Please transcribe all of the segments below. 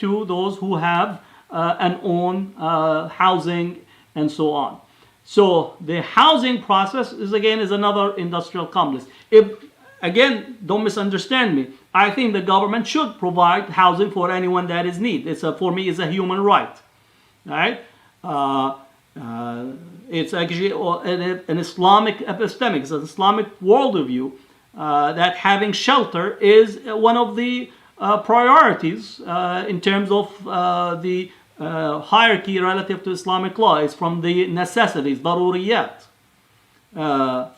to those who have and own housing and so on. So the housing process is another industrial complex. Again, don't misunderstand me. I think the government should provide housing for anyone that is need. For me, it's a human right, right? It's actually an Islamic epistemic, it's an Islamic worldview that having shelter is one of the priorities in terms of the hierarchy relative to Islamic law. It's from the necessities, daruriyat.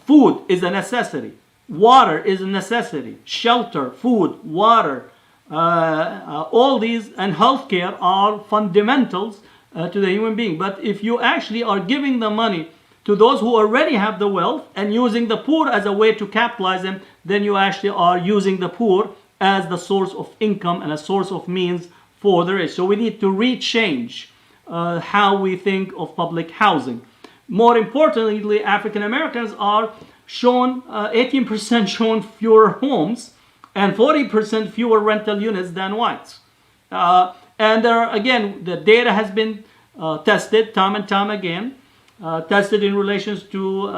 Food is a necessity. Water is a necessity. Shelter, food, water, all these, and healthcare are fundamentals to the human being. But if you actually are giving the money to those who already have the wealth and using the poor as a way to capitalize them, then you actually are using the poor as the source of income and a source of means for the rich. So we need to rechange how we think of public housing. More importantly, African Americans are shown 18% shown fewer homes and 40% fewer rental units than whites. And there are, again, the data has been tested time and time again, tested in relation to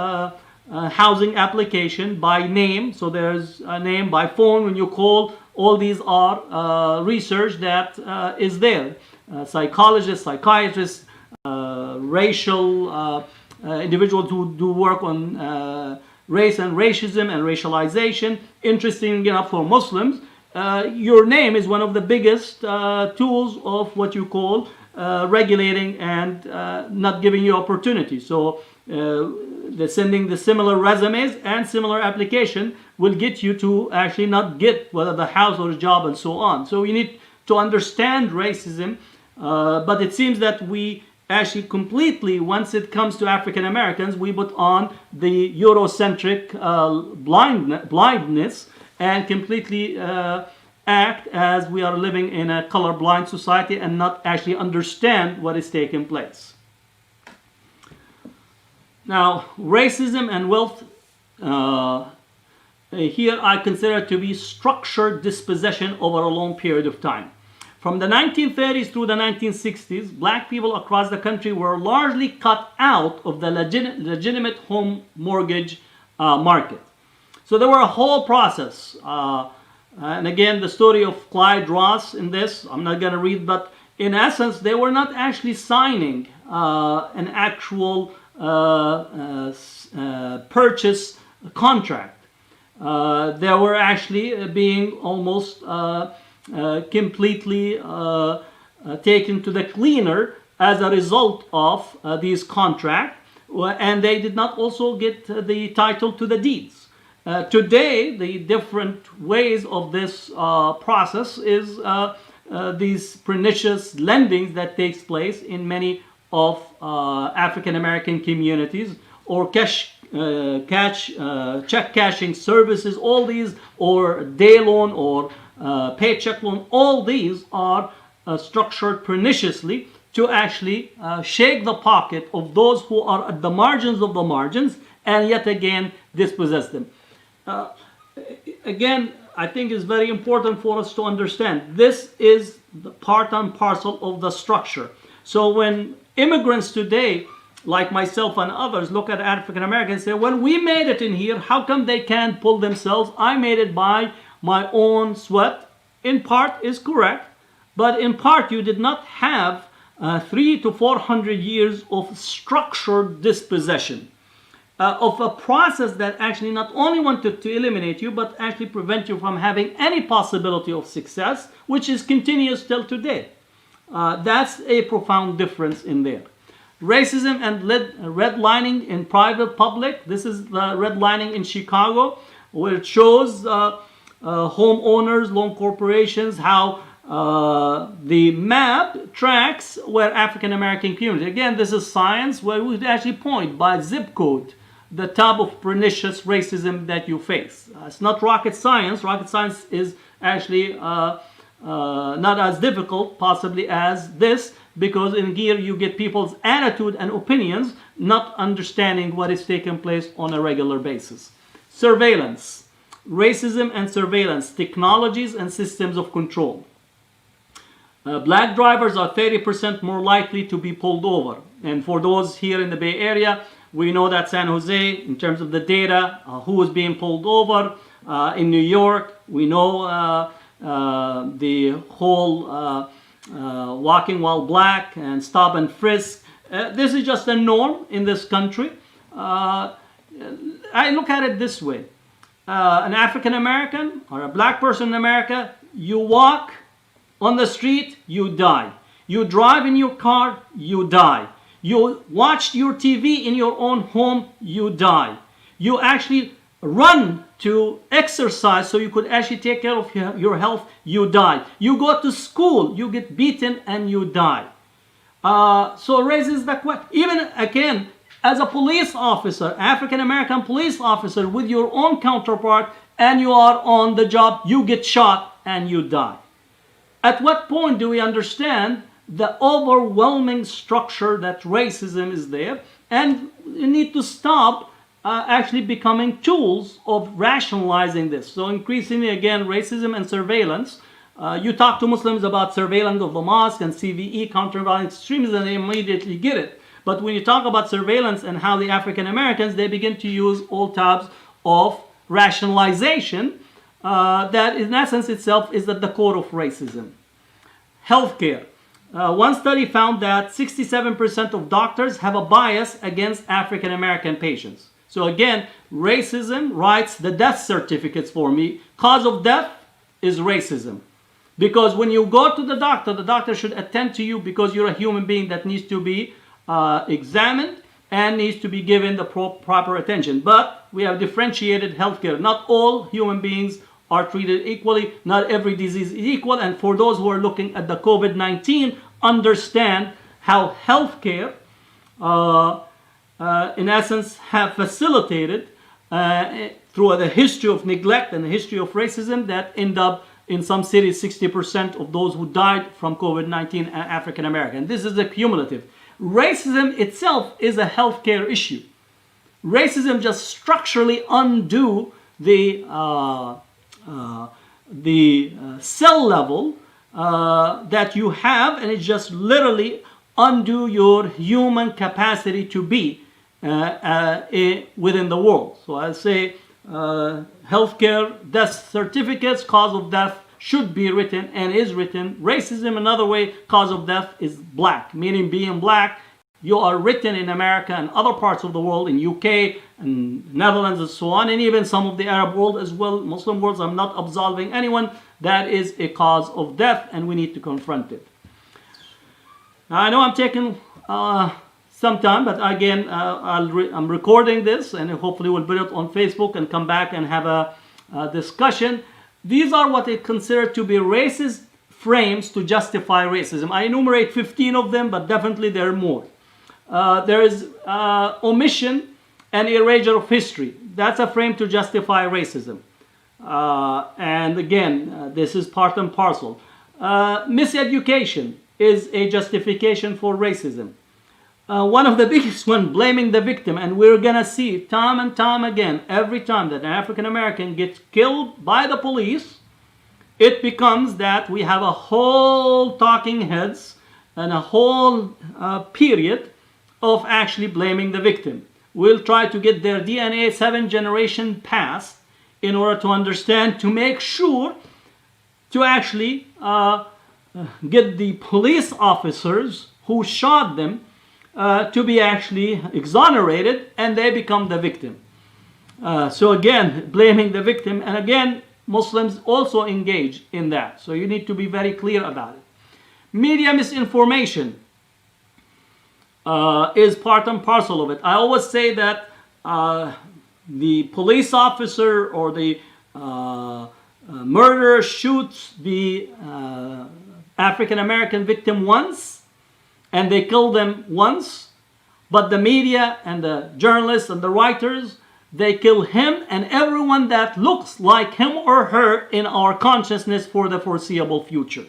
housing application by name. So there's a name by phone when you call. All these are research that is there. Psychologists, psychiatrists, racial individuals who do work on race and racism and racialization. Interesting enough for Muslims, your name is one of the biggest tools of what you call regulating and not giving you opportunity. So sending the similar resumes and similar application will get you to actually not get whether the house or a job and so on. So you need to understand racism, but it seems that we actually completely, once it comes to African Americans, we put on the Eurocentric blindness and completely act as we are living in a colorblind society and not actually understand what is taking place. Now, racism and wealth, here I consider to be structured dispossession over a long period of time. From the 1930s through the 1960s, black people across the country were largely cut out of the legitimate home mortgage market. So there were a whole process. And again, the story of Clyde Ross in this, I'm not going to read, but in essence, they were not actually signing an actual purchase contract. They were actually being almost completely taken to the cleaner as a result of these contracts, and they did not also get the title to the deeds. Today, the different ways of this process is these pernicious lendings that takes place in many of African American communities, or check cashing services, all these, or day loan or paycheck loan, all these are structured perniciously to actually shake the pocket of those who are at the margins of the margins and yet again dispossess them. Again, I think it's very important for us to understand this is the part and parcel of the structure. So when immigrants today, like myself and others, look at African Americans and say, well, we made it in here, how come they can't pull themselves? I made it by my own sweat. In part is correct, but in part you did not have 300 to 400 years of structured dispossession of a process that actually not only wanted to eliminate you, but actually prevent you from having any possibility of success, which is continuous till today. That's a profound difference in there. Racism and redlining in private public. This is the redlining in Chicago, where it shows homeowners, loan corporations, how the map tracks where African American community. Again, this is science where we actually point by zip code the type of pernicious racism that you face. It's not rocket science. Rocket science is actually not as difficult possibly as this, because in here you get people's attitude and opinions, not understanding what is taking place on a regular basis. Surveillance, racism and surveillance, technologies and systems of control. Black drivers are 30% more likely to be pulled over. And for those here in the Bay Area, we know that San Jose, in terms of the data, who is being pulled over. In New York, we know the whole walking while black and stop and frisk. This is just a norm in this country. I look at it this way. An African American or a black person in America, you walk on the street, you die. You drive in your car, you die. You watch your TV in your own home, you die. You actually run to exercise so you could actually take care of your health, you die. You go to school, you get beaten and you die. So it raises the question, even again, as a police officer, African American police officer with your own counterpart, and you are on the job, you get shot and you die. At what point do we understand the overwhelming structure that racism is there, and we need to stop actually becoming tools of rationalizing this? So increasingly, again, racism and surveillance. You talk to Muslims about surveillance of the mosque and CVE, counter-violent extremism, and they immediately get it. But when you talk about surveillance and how the African Americans, they begin to use all types of rationalization that in essence itself is at the core of racism. Healthcare. One study found that 67% of doctors have a bias against African American patients. So again, racism writes the death certificates for me. Cause of death is racism. Because when you go to the doctor should attend to you because you're a human being that needs to be examined and needs to be given the proper attention. But we have differentiated healthcare. Not all human beings are treated equally. Not every disease is equal. And for those who are looking at the COVID-19, understand how healthcare, in essence, have facilitated through the history of neglect and the history of racism that end up in some cities, 60% of those who died from COVID-19 are African American. This is a cumulative. Racism itself is a healthcare issue. Racism just structurally undo the cell level that you have, and it just literally undo your human capacity to be within the world. So I say healthcare death certificates, cause of death should be written and is written. Racism, another way, cause of death is black, meaning being black. You are written in America and other parts of the world, in UK and Netherlands and so on, and even some of the Arab world as well, Muslim worlds. I'm not absolving anyone. That is a cause of death, and we need to confront it. Now, I know I'm taking some time, but again, I'm recording this, and hopefully we'll put it on Facebook and come back and have a discussion. These are what I consider to be racist frames to justify racism. I enumerate 15 of them, but definitely there are more. There is omission and erasure of history. That's a frame to justify racism. And again, this is part and parcel. Miseducation is a justification for racism. One of the biggest one, blaming the victim, and we're gonna see time and time again, every time that an African American gets killed by the police, it becomes that we have a whole talking heads and a whole period of actually blaming the victim. We'll try to get their DNA 7 generation past in order to understand, to make sure to actually get the police officers who shot them to be actually exonerated, and they become the victim. So again, blaming the victim, and again, Muslims also engage in that. So you need to be very clear about it. Media misinformation is part and parcel of it. I always say that the police officer or the murderer shoots the African American victim once, and they kill them once, but the media and the journalists and the writers, they kill him and everyone that looks like him or her in our consciousness for the foreseeable future.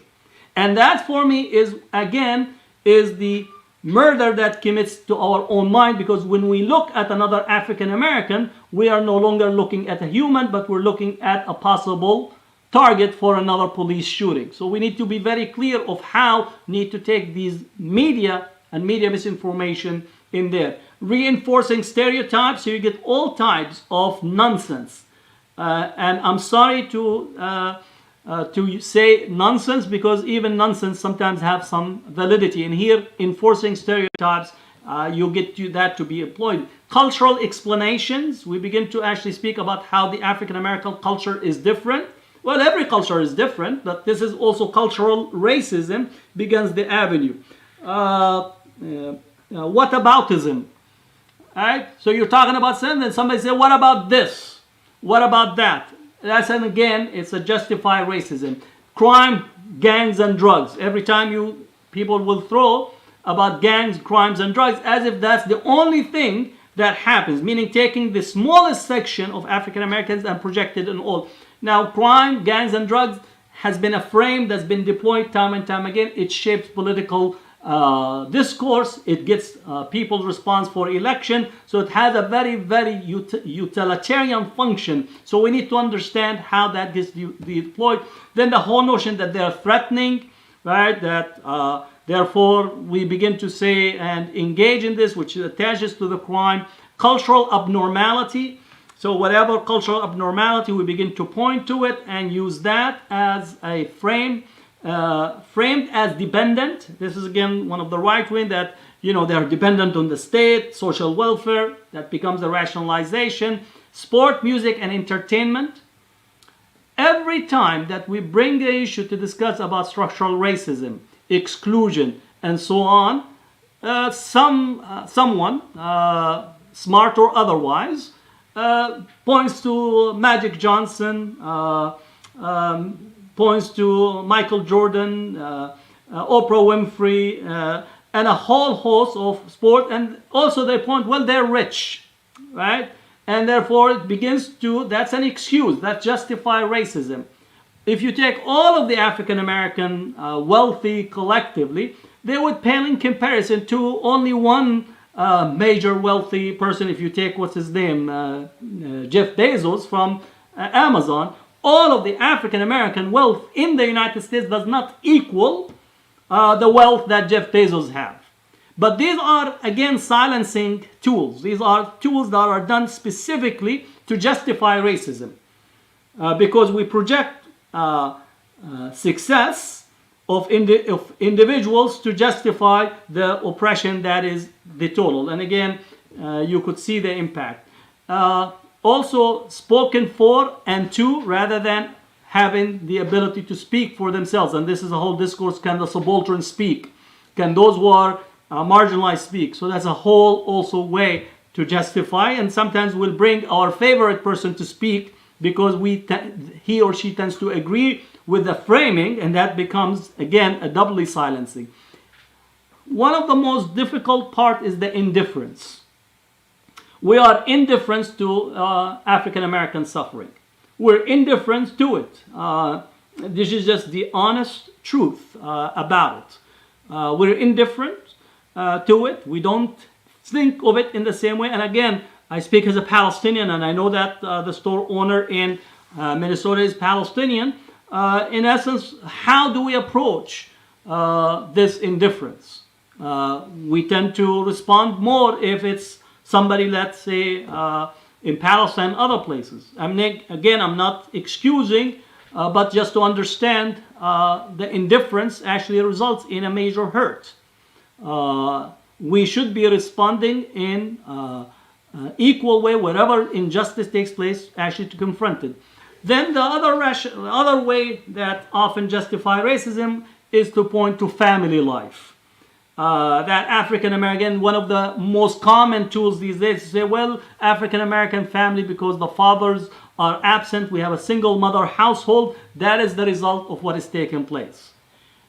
And that for me is, again, is the murder that commits to our own mind, because when we look at another African American, we are no longer looking at a human, but we're looking at a possible target for another police shooting. So we need to be very clear of how need to take these media and media misinformation in there. Reinforcing stereotypes, so you get all types of nonsense. And I'm sorry to say nonsense, because even nonsense sometimes have some validity. And here, enforcing stereotypes, you get to that to be employed. Cultural explanations, we begin to actually speak about how the African American culture is different. Well, every culture is different, but this is also cultural racism begins the avenue. Whataboutism, right? So you're talking about something, and somebody say, what about this? What about that? That's, and again, it's a justify racism. Crime, gangs, and drugs. Every time people will throw about gangs, crimes, and drugs as if that's the only thing that happens, meaning taking the smallest section of African Americans and projected in all. Now, crime, gangs, and drugs has been a frame that's been deployed time and time again. It shapes political discourse. It gets people's response for election. So it has a very, very utilitarian function. So we need to understand how that gets deployed. Then the whole notion that they're threatening, right? That therefore we begin to say and engage in this, which attaches to the crime. Cultural abnormality. So whatever cultural abnormality, we begin to point to it and use that as a frame, framed as dependent. This is again one of the right wing that, they are dependent on the state, social welfare. That becomes a rationalization. Sport, music, and entertainment. Every time that we bring the issue to discuss about structural racism, exclusion, and so on, someone, smart or otherwise, points to Magic Johnson, points to Michael Jordan, Oprah Winfrey, and a whole host of sport. And also they point, well, they're rich, right? And therefore it begins to, that's an excuse, that justify racism. If you take all of the African American wealthy collectively, they would pale in comparison to only one major wealthy person. If you take, what's his name, Jeff Bezos from Amazon, all of the African American wealth in the United States does not equal the wealth that Jeff Bezos has. But these are, again, silencing tools. These are tools that are done specifically to justify racism. Because we project success of individuals to justify the oppression that is the total. And again, you could see the impact. Also spoken for and to, rather than having the ability to speak for themselves. And this is a whole discourse, can the subaltern speak? Can those who are marginalized speak? So that's a whole also way to justify. And sometimes we'll bring our favorite person to speak because he or she tends to agree with the framing, and that becomes, again, a doubly silencing. One of the most difficult part is the indifference. We are indifferent to African American suffering. We're indifferent to it. This is just the honest truth about it. We're indifferent to it. We don't think of it in the same way. And again, I speak as a Palestinian, and I know that the store owner in Minnesota is Palestinian. In essence, how do we approach this indifference? We tend to respond more if it's somebody, let's say, in Palestine and other places. I'm not excusing, but just to understand the indifference actually results in a major hurt. We should be responding in equal way, wherever injustice takes place, actually to confront it. Then the other way that often justify racism is to point to family life. That African American, one of the most common tools these days to say, well, African American family, because the fathers are absent, we have a single mother household. That is the result of what is taking place.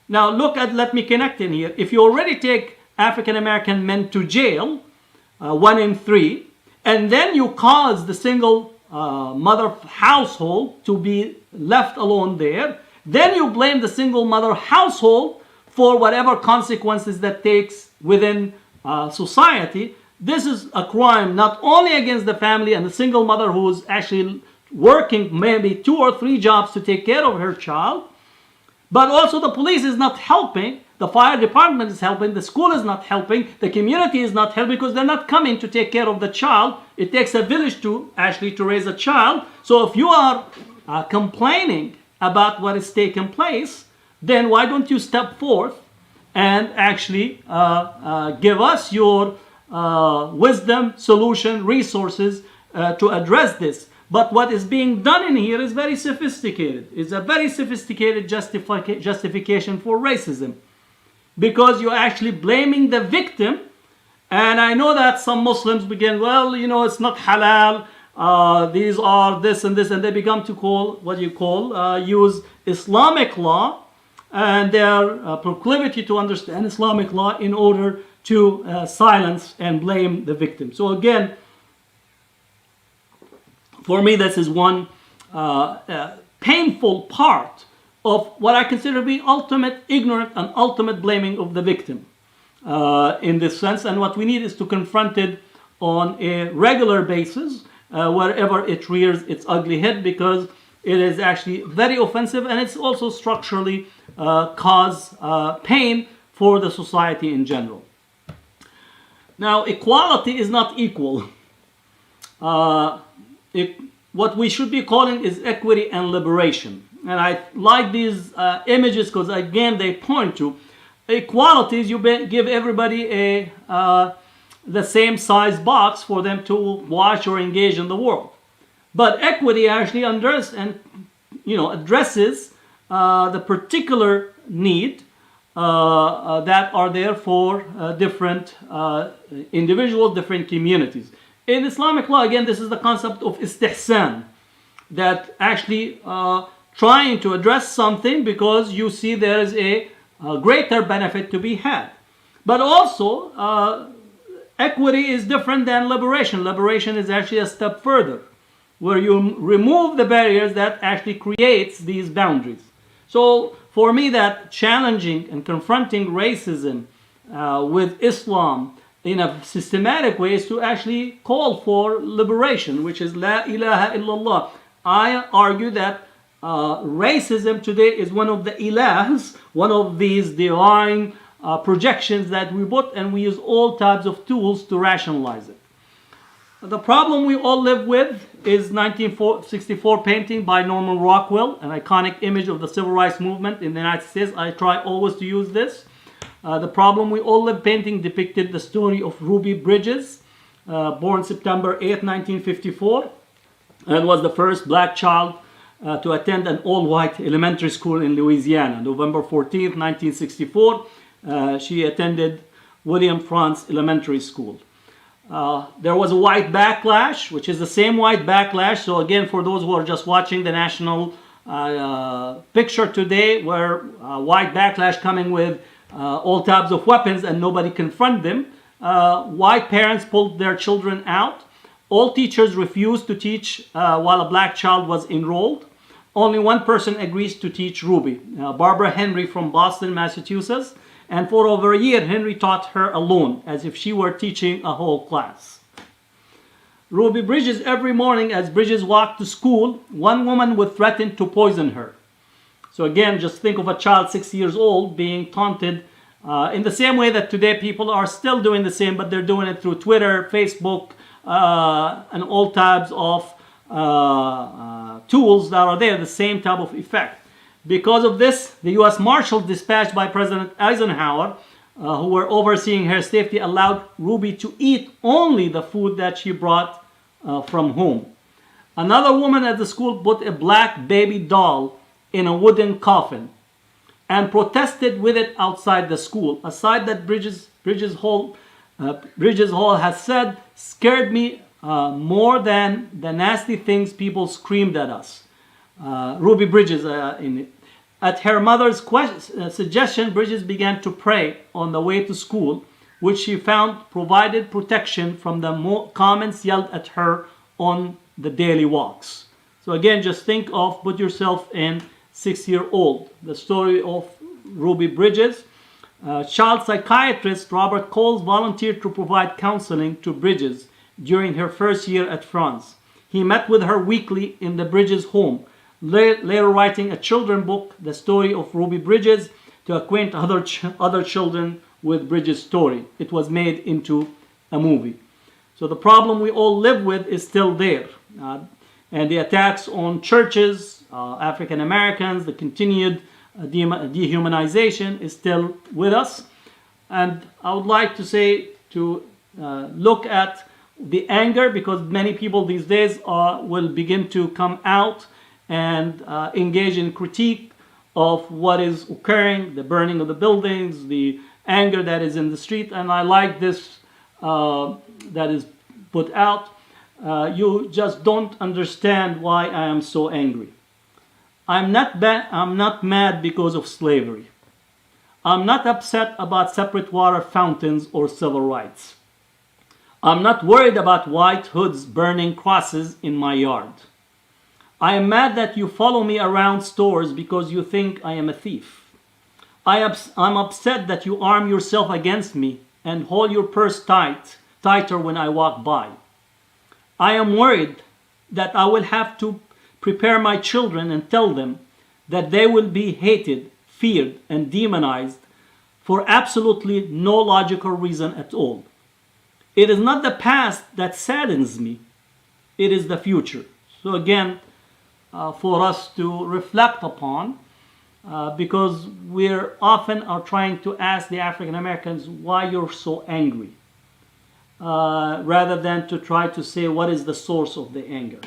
Now let me connect in here. If you already take African American men to jail, 1 in 3, and then you cause the single mother household to be left alone there, then you blame the single mother household for whatever consequences that takes within society. This is a crime not only against the family and the single mother who is actually working maybe 2 or 3 jobs to take care of her child, but also the police is not helping, the fire department is helping, the school is not helping, the community is not helping because they're not coming to take care of the child. It takes a village to actually to raise a child. So if you are complaining about what is taking place, then why don't you step forth and actually give us your wisdom, solution, resources to address this. But what is being done in here is very sophisticated. It's a very sophisticated justification for racism, because you're actually blaming the victim. And I know that some Muslims begin, well, you know, it's not halal, these are this and this, and they become to call, what you call, use Islamic law and their proclivity to understand Islamic law in order to silence and blame the victim. So again, for me, this is one painful part of what I consider to be ultimate ignorance and ultimate blaming of the victim in this sense. And what we need is to confront it on a regular basis wherever it rears its ugly head, because it is actually very offensive, and it's also structurally cause pain for the society in general. Now, equality is not equal. What we should be calling is equity and liberation. And I like these images because, again, they point to equality is you give everybody the same size box for them to watch or engage in the world. But equity actually addresses the particular need that are there for different individuals, different communities. In Islamic law, again, this is the concept of istihsan, that actually trying to address something because you see there is a greater benefit to be had. But also, equity is different than liberation. Liberation is actually a step further, where you remove the barriers that actually creates these boundaries. So for me, that challenging and confronting racism with Islam in a systematic way is to actually call for liberation, which is La ilaha illallah. I argue that racism today is one of the ilahs, one of these divine projections that we put, and we use all types of tools to rationalize it. The problem we all live with is 1964 painting by Norman Rockwell, an iconic image of the civil rights movement in the United States. I try always to use this. The problem we all live painting depicted the story of Ruby Bridges, born September 8, 1954, and was the first black child to attend an all-white elementary school in Louisiana. November 14, 1964, she attended William Frantz Elementary School. There was a white backlash, which is the same white backlash. So again, for those who are just watching the national picture today, where white backlash coming with all types of weapons and nobody confront them. White parents pulled their children out. All teachers refused to teach while a black child was enrolled. Only one person agrees to teach Ruby, Barbara Henry from Boston, Massachusetts. And for over a year, Henry taught her alone, as if she were teaching a whole class. Ruby Bridges, every morning as Bridges walked to school, one woman would threaten to poison her. So again, just think of a child 6 years old being taunted in the same way that today people are still doing the same, but they're doing it through Twitter, Facebook, and all types of tools that are there, the same type of effect. Because of this, the U.S. Marshals dispatched by President Eisenhower, who were overseeing her safety, allowed Ruby to eat only the food that she brought from home. Another woman at the school put a black baby doll in a wooden coffin and protested with it outside the school. A sight that Bridges Hall has said scared me more than the nasty things people screamed at us. Ruby Bridges At her mother's suggestion, Bridges began to pray on the way to school, which she found provided protection from the comments yelled at her on the daily walks. So again, just think of, put yourself in 6-year-old. The story of Ruby Bridges. Child psychiatrist Robert Coles volunteered to provide counseling to Bridges during her first year at France. He met with her weekly in the Bridges home, later writing a children's book, The Story of Ruby Bridges, to acquaint other children with Bridges' story. It was made into a movie. So the problem we all live with is still there. And the attacks on churches, African Americans, the continued dehumanization is still with us. And I would like to say to look at the anger, because many people these days will begin to come out and engage in critique of what is occurring, the burning of the buildings, the anger that is in the street. And I like this that is put out. You just don't understand why I am so angry. I'm not mad because of slavery. I'm not upset about separate water fountains or civil rights. I'm not worried about white hoods burning crosses in my yard. I am mad that you follow me around stores because you think I am a thief. I'm upset that you arm yourself against me and hold your purse tighter when I walk by. I am worried that I will have to prepare my children and tell them that they will be hated, feared, and demonized for absolutely no logical reason at all. It is not the past that saddens me, it is the future. So again, for us to reflect upon, because we're often are trying to ask the African Americans why you're so angry, rather than to try to say what is the source of the anger.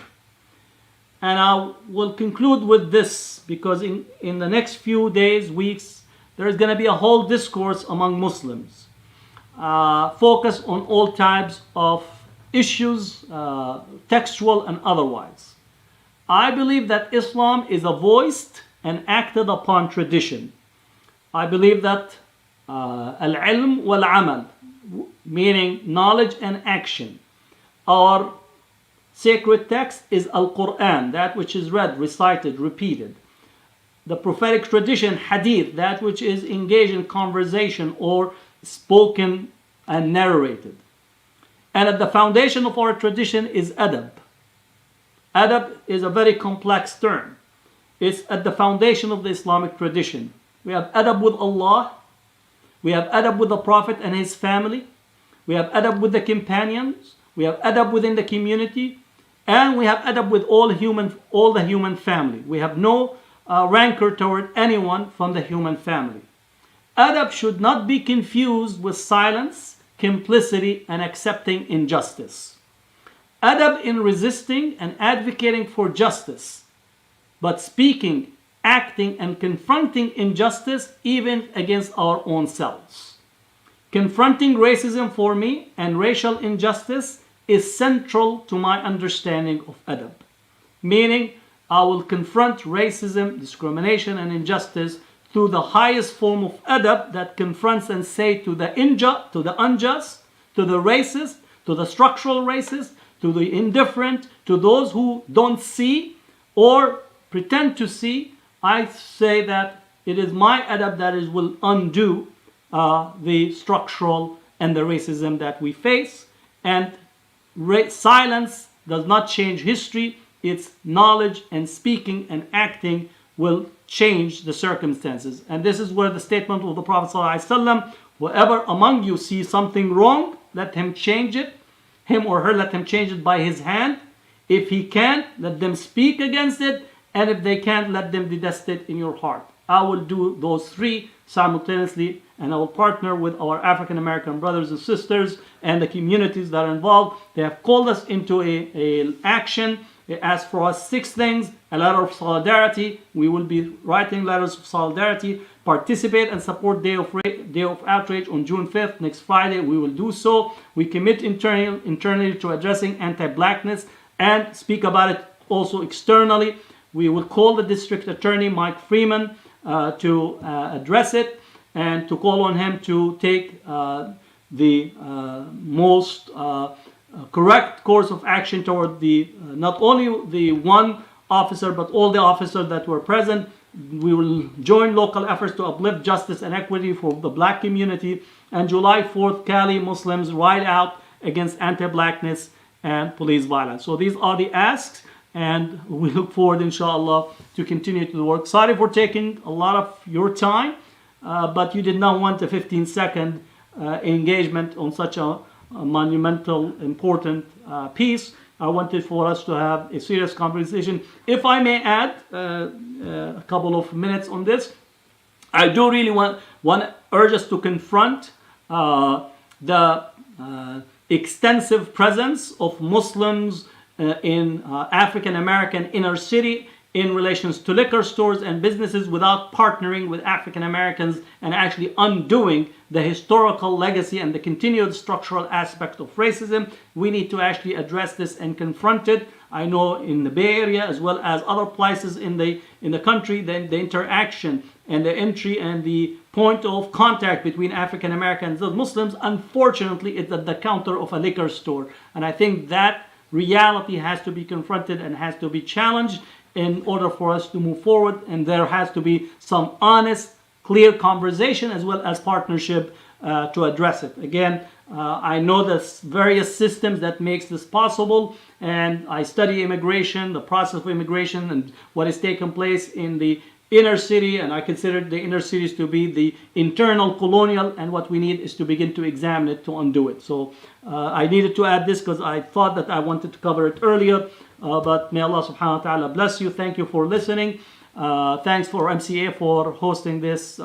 And I will conclude with this, because in the next few days, weeks, there is going to be a whole discourse among Muslims, focus on all types of issues, textual and otherwise. I believe that Islam is a voiced and acted upon tradition. I believe that al-ilm wal-amal, meaning knowledge and action. Our sacred text is Al-Quran, that which is read, recited, repeated. The prophetic tradition, hadith, that which is engaged in conversation or spoken and narrated. And at the foundation of our tradition is adab. Adab is a very complex term. It's at the foundation of the Islamic tradition. We have adab with Allah. We have adab with the Prophet and his family. We have adab with the companions. We have adab within the community. And we have adab with all the human family. We have no rancor toward anyone from the human family. Adab should not be confused with silence, complicity, and accepting injustice. Adab in resisting and advocating for justice, but speaking, acting, and confronting injustice even against our own selves. Confronting racism for me and racial injustice is central to my understanding of adab. Meaning, I will confront racism, discrimination, and injustice through the highest form of adab that confronts and say to the unjust, to the racist, to the structural racist, to the indifferent, to those who don't see or pretend to see. I say that it is my adab that will undo the structural and the racism that we face. And silence does not change history. It's knowledge and speaking and acting will change the circumstances. And this is where the statement of the Prophet ﷺ, whoever among you sees something wrong, let him change it. Him or her, let him change it by his hand. If he can't, let them speak against it. And if they can't, let them detest it in your heart. I will do those three simultaneously, and I will partner with our African American brothers and sisters and the communities that are involved. They have called us into a action. They asked for us 6 things: a letter of solidarity. We will be writing letters of solidarity. Participate and support Day of Outrage on June 5th, next Friday. We will do so. We commit internally to addressing anti-blackness and speak about it also externally. We will call the district attorney, Mike Freeman, to address it and to call on him to take the most correct course of action toward not only the one officer but all the officers that were present. We will join local efforts to uplift justice and equity for the black community. And July 4th, Cali Muslims ride out against anti-blackness and police violence. So these are the asks, and we look forward, inshallah, to continue to work. Sorry for taking a lot of your time, but you did not want a 15-second engagement on such a monumental, important piece. I wanted for us to have a serious conversation. If I may add a couple of minutes on this, I do really want to urge us to confront the extensive presence of Muslims in African American inner city in relations to liquor stores and businesses without partnering with African Americans and actually undoing the historical legacy and the continued structural aspect of racism. We need to actually address this and confront it. I know in the Bay Area as well as other places in the country, the interaction and the entry and the point of contact between African Americans and Muslims, unfortunately, is at the counter of a liquor store. And I think that reality has to be confronted and has to be challenged in order for us to move forward, and there has to be some honest, clear conversation as well as partnership to address it. Again, I know there's various systems that makes this possible, and I study immigration, the process of immigration, and what is taking place in the inner city, and I consider the inner cities to be the internal colonial, and what we need is to begin to examine it to undo it. So I needed to add this because I thought that I wanted to cover it earlier, but may Allah subhanahu wa ta'ala bless you. Thank you for listening. Thanks for MCA for hosting this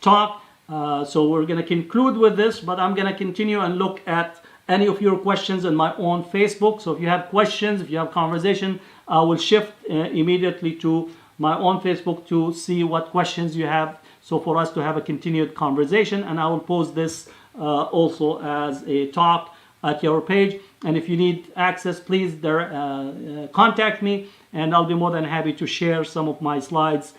talk. So we're going to conclude with this, but I'm going to continue and look at any of your questions on my own Facebook. So if you have questions, if you have conversation, I will shift immediately to my own Facebook to see what questions you have, so for us to have a continued conversation. And I will post this also as a talk at your page. And if you need access, please contact me, and I'll be more than happy to share some of my slides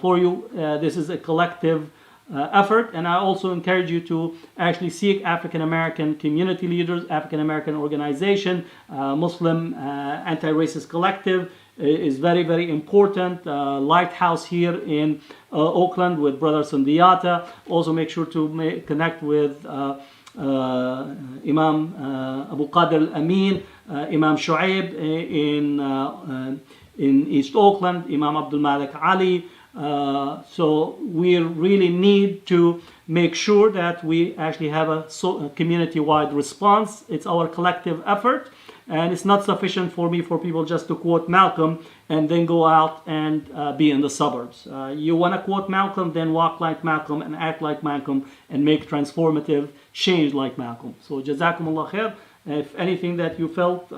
for you. This is a collective effort, and I also encourage you to actually seek African American community leaders, African American organization, Muslim Anti-Racist Collective is very, very important. Lighthouse here in Oakland with Brother Sundiata. Also make sure to connect with Imam Abu Qadir Amin, Imam Shuaib in East Oakland, Imam Abdul Malik Ali. So we really need to make sure that we actually have a community-wide response. It's our collective effort, and it's not sufficient for people just to quote Malcolm and then go out and be in the suburbs. You want to quote Malcolm, then walk like Malcolm and act like Malcolm and make transformative change like Malcolm. So Jazakumullah khair. If anything that you felt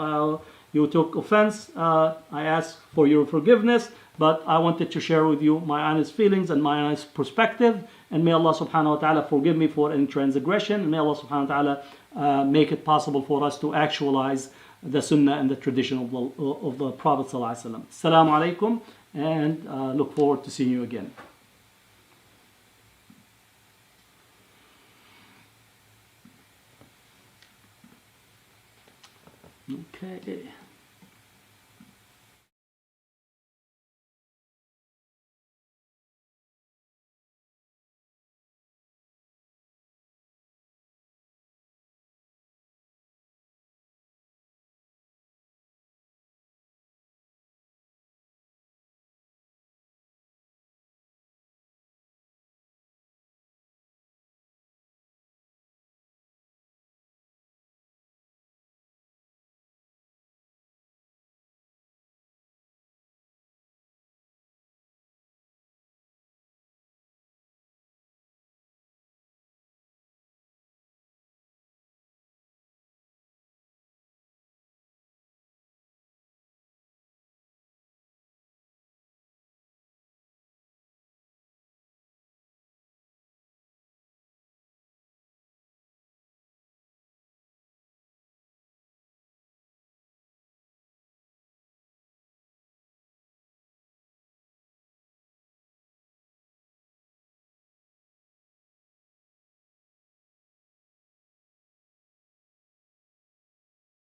you took offense, I ask for your forgiveness, but I wanted to share with you my honest feelings and my honest perspective, and may Allah subhanahu wa ta'ala forgive me for any transgression, and may Allah subhanahu wa ta'ala make it possible for us to actualize the sunnah and the tradition of the Prophet sallallahu alaihi wasallam. Assalamu alaikum, and look forward to seeing you again. Okay.